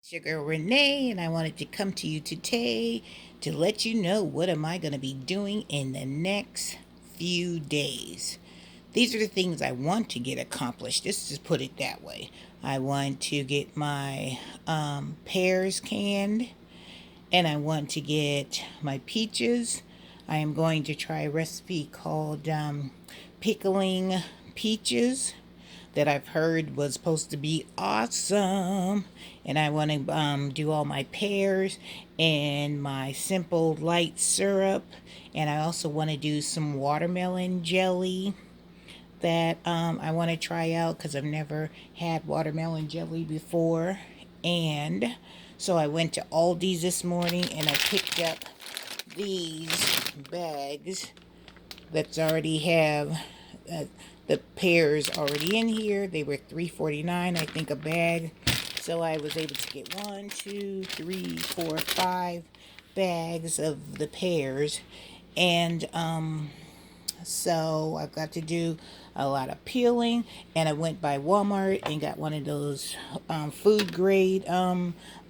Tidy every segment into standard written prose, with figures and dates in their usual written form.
Your girl Renee, and I wanted to come to you today to let you know what am I going to be doing in the next few days. These are the things I want to get accomplished. Let's just put it that way. I want to get my pears canned, and I want to get my peaches. I am going to try a recipe called pickling peaches that I've heard was supposed to be awesome. And I want to do all my pears and my simple light syrup. And I also want to do some watermelon jelly that I want to try out because I've never had watermelon jelly before. And so I went to Aldi's this morning and I picked up these bags that already have uh, the pears already in here. They were $3.49, I think, a bag. So I was able to get 5 bags of the pears. And so I've got to do a lot of peeling, and I went by Walmart and got one of those food grade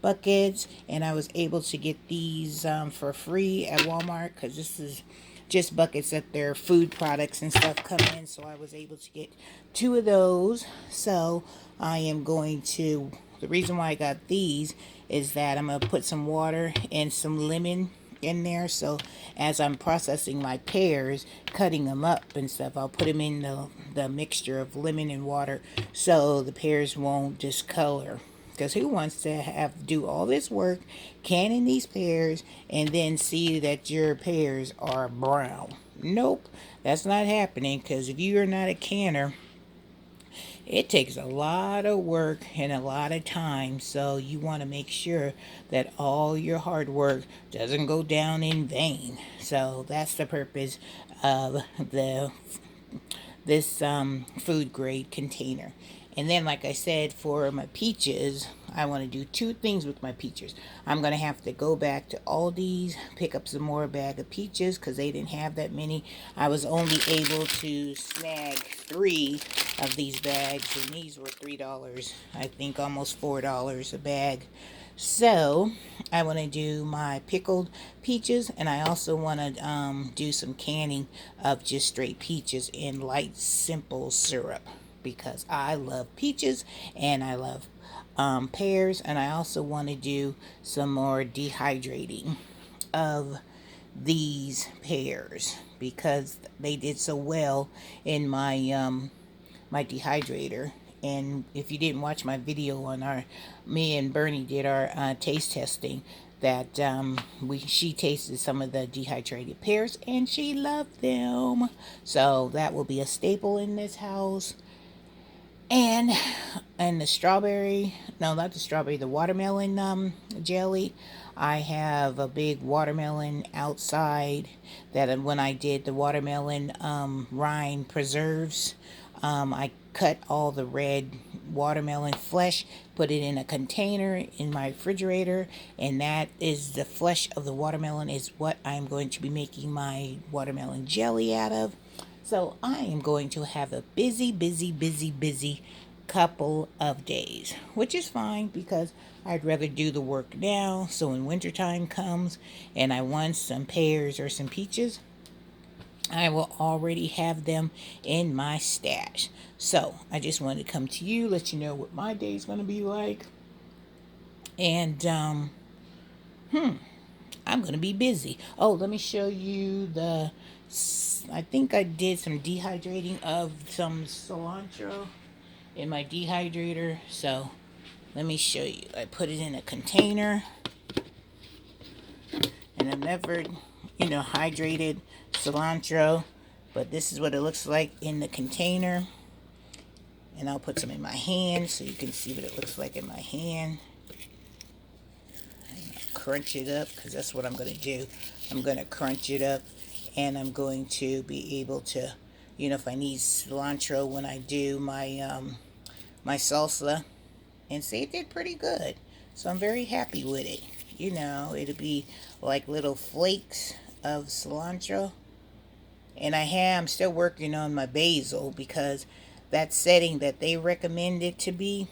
buckets, and I was able to get these for free at Walmart because this is just buckets that their food products and stuff come in. So I was able to get two of those. So I am going to, the reason why I got these is that I'm going to put some water and some lemon in there. So as I'm processing my pears, cutting them up and stuff, I'll put them in the mixture of lemon and water so the pears won't discolor. Because who wants to have do all this work canning these pears and then see that your pears are brown? Nope, that's not happening. Because if you are not a canner, it takes a lot of work and a lot of time, so you want to make sure that all your hard work doesn't go down in vain. So that's the purpose of this food grade container. And then, like I said, for my peaches, I want to do two things with my peaches. I'm going to have to go back to Aldi's, pick up some more bag of peaches because they didn't have that many. I was only able to snag 3 of these bags, and these were $3, I think almost $4 a bag. So I want to do my pickled peaches, and I also want to do some canning of just straight peaches in light simple syrup because I love peaches and I love pears, and I also want to do some more dehydrating of these pears because they did so well in my dehydrator. And if you didn't watch my video on me and Bernie did our taste testing, that she tasted some of the dehydrated pears and she loved them. So that will be a staple in this house. And the strawberry, no, not the strawberry, the watermelon jelly. I have a big watermelon outside that when I did the watermelon rind preserves, I cut all the red watermelon flesh, put it in a container in my refrigerator, and that is the flesh of the watermelon is what I'm going to be making my watermelon jelly out of. So I am going to have a busy couple of days, which is fine because I'd rather do the work now. So when wintertime comes and I want some pears or some peaches, I will already have them in my stash. So I just wanted to come to you, let you know what my day is going to be like. And I'm going to be busy. Oh, let me show you I think I did some dehydrating of some cilantro in my dehydrator. So let me show you. I put it in a container, and I've never, hydrated cilantro, but this is what it looks like in the container. And I'll put some in my hand so you can see what it looks like in my hand. Crunch it up because that's what I'm going to do. I'm going to crunch it up, and I'm going to be able to, if I need cilantro when I do my salsa, and see, it did pretty good. So I'm very happy with it. It'll be like little flakes of cilantro. And I'm still working on my basil because that setting that they recommend it to be,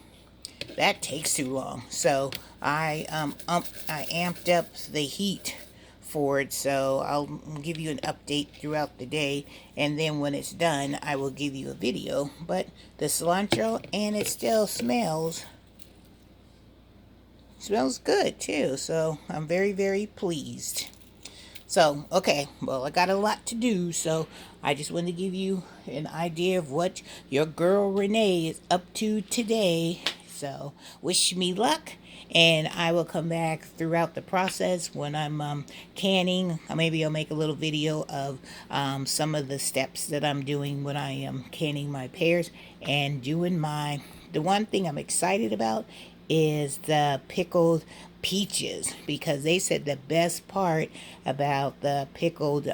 that takes too long. So I amped up the heat for it, so I'll give you an update throughout the day, and then when it's done I will give you a video. But the cilantro, and it still smells good too, so I'm very, very pleased. So, okay, well, I got a lot to do, so I just wanted to give you an idea of what your girl Renee is up to today. So, wish me luck, and I will come back throughout the process when I'm canning. Maybe I'll make a little video of some of the steps that I'm doing when I am canning my pears and doing my. The one thing I'm excited about is the pickled peaches, because they said the best part about the pickled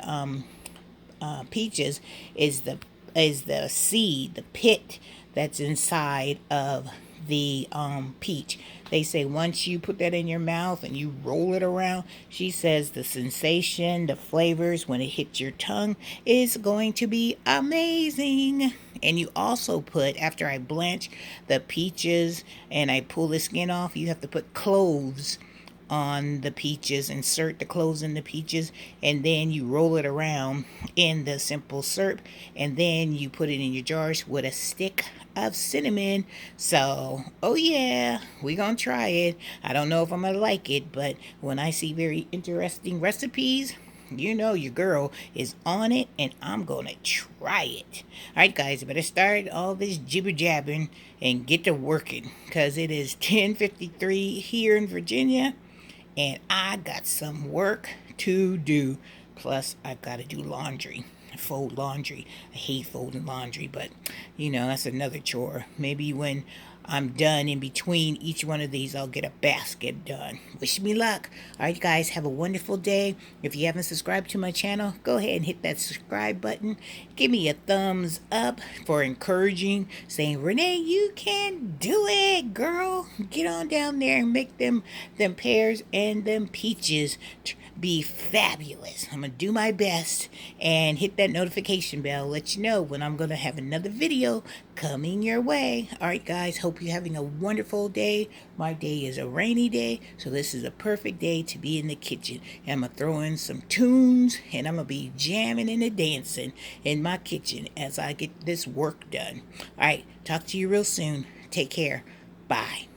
peaches is the seed, the pit that's inside of the peach. They say once you put that in your mouth and you roll it around, she says the sensation, the flavors when it hits your tongue is going to be amazing. And you also put, after I blanch the peaches and I pull the skin off, you have to put cloves on the peaches, insert the cloves in the peaches, and then you roll it around in the simple syrup, and then you put it in your jars with a stick of cinnamon. So, oh yeah, we're gonna try it. I don't know if I'm gonna like it, but when I see very interesting recipes, you know your girl is on it, and I'm gonna try it. Alright guys, I better start all this jibber jabbing and get to working, because it is 10:53 here in Virginia, and I got some work to do. Plus, I gotta do laundry, fold laundry. I hate folding laundry, but that's another chore. Maybe when I'm done in between each one of these, I'll get a basket done. Wish me luck. All right, guys, have a wonderful day. If you haven't subscribed to my channel, go ahead and hit that subscribe button. Give me a thumbs up for encouraging, saying, Renee, you can do it, girl. Get on down there and make them pears and them peaches be fabulous. I'm going to do my best, and hit that notification bell, let you know when I'm going to have another video coming your way. Alright guys, hope you're having a wonderful day. My day is a rainy day, so this is a perfect day to be in the kitchen. And I'm going to throw in some tunes, and I'm going to be jamming and dancing in my kitchen as I get this work done. Alright, talk to you real soon. Take care. Bye.